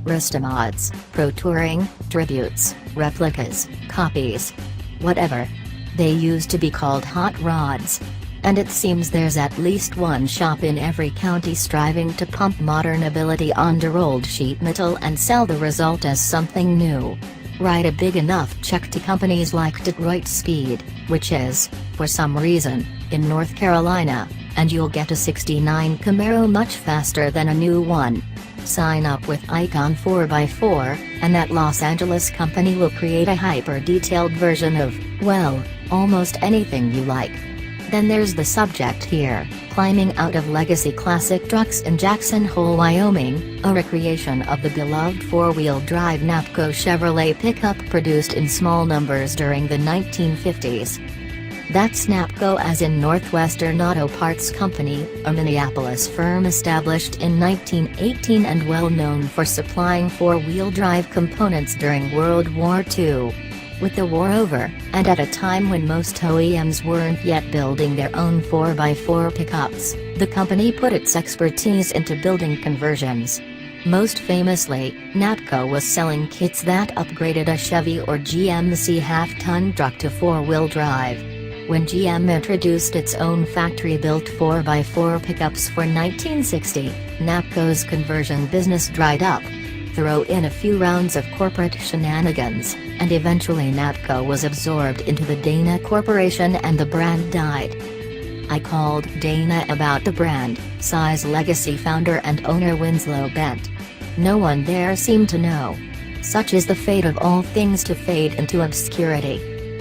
Restomods, Pro Touring, tributes, replicas, copies. Whatever. They used to be called hot rods. And it seems there's at least one shop in every county striving to pump modern ability onto old sheet metal and sell the result as something new. Write a big enough check to companies like Detroit Speed, which is, for some reason, in North Carolina, and you'll get a '69 Camaro much faster than a new one. Sign up with Icon 4x4, and that Los Angeles company will create a hyper-detailed version of, well, almost anything you like. Then there's the subject here, climbing out of legacy classic trucks in Jackson Hole, Wyoming, a recreation of the beloved four-wheel drive NAPCO Chevrolet pickup produced in small numbers during the 1950s. That's NAPCO as in Northwestern Auto Parts Company, a Minneapolis firm established in 1918 and well known for supplying four-wheel drive components during World War II. With the war over, and at a time when most OEMs weren't yet building their own 4x4 pickups, the company put its expertise into building conversions. Most famously, NAPCO was selling kits that upgraded a Chevy or GMC half-ton truck to four-wheel drive. When GM introduced its own factory-built 4x4 pickups for 1960, NAPCO's conversion business dried up. Throw in a few rounds of corporate shenanigans, and eventually NAPCO was absorbed into the Dana Corporation and the brand died. I called Dana about the brand, Size Legacy founder and owner Winslow Bent. No one there seemed to know. Such is the fate of all things to fade into obscurity.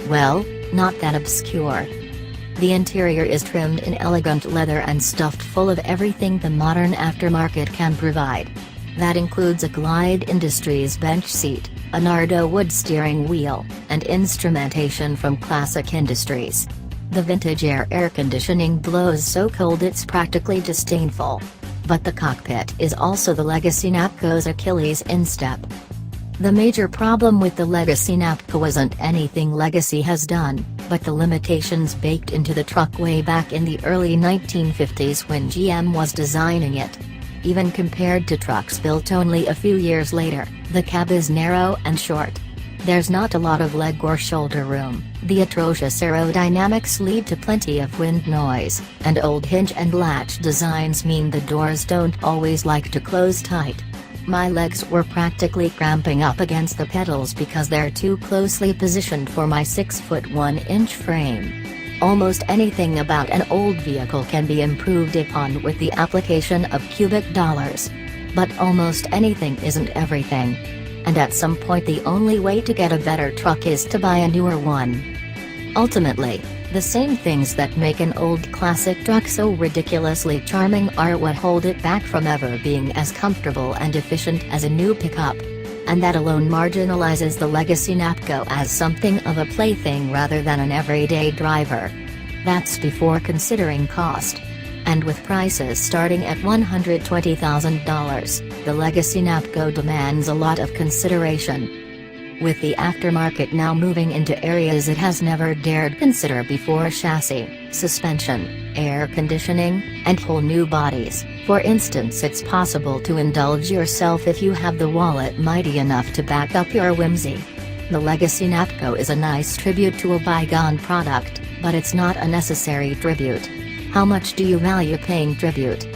Well, not that obscure. The interior is trimmed in elegant leather and stuffed full of everything the modern aftermarket can provide. That includes a Glide Industries bench seat, a Nardo wood steering wheel, and instrumentation from Classic Industries. The vintage air conditioning blows so cold it's practically disdainful. But the cockpit is also the legacy NAPCO's Achilles instep. The major problem with the legacy NAPCO isn't anything Legacy has done, but the limitations baked into the truck way back in the early 1950s when GM was designing it. Even compared to trucks built only a few years later, the cab is narrow and short. There's not a lot of leg or shoulder room, the atrocious aerodynamics lead to plenty of wind noise, and old hinge and latch designs mean the doors don't always like to close tight. My legs were practically cramping up against the pedals because they're too closely positioned for my 6'1" frame. Almost anything about an old vehicle can be improved upon with the application of cubic dollars. But almost anything isn't everything. And at some point the only way to get a better truck is to buy a newer one. Ultimately, the same things that make an old classic truck so ridiculously charming are what hold it back from ever being as comfortable and efficient as a new pickup. And that alone marginalizes the legacy NAPCO as something of a plaything rather than an everyday driver. That's before considering cost. And with prices starting at $120,000, the legacy NAPCO demands a lot of consideration. With the aftermarket now moving into areas it has never dared consider before: chassis, suspension, air conditioning, and whole new bodies. For instance, it's possible to indulge yourself if you have the wallet mighty enough to back up your whimsy. The legacy NAPCO is a nice tribute to a bygone product, but it's not a necessary tribute. How much do you value paying tribute?